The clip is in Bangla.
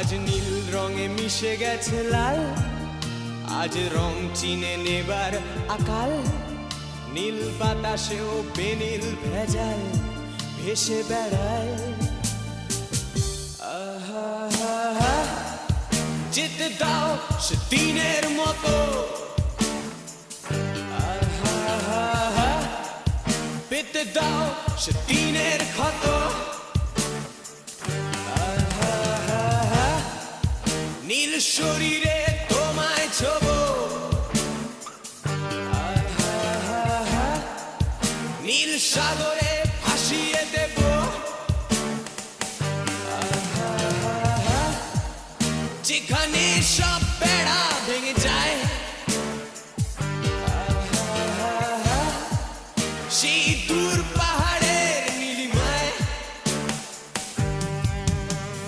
আজ নীল রঙে মিশে গেছে লাল, আজ রং চিনে নেবার আকাল। নীল বাতাসেও বেনীল ভেজাল ভেসে বেড়ায়। আহা, যেতে দাও সে দিনের মতো। আহা, পেতে দাও সে দিনের ক্ষত। আহা, নীল শরীরে তোমায় ছোবো। আহা, নীল সাগরে ভাসিয়ে দেব। যেখানে সব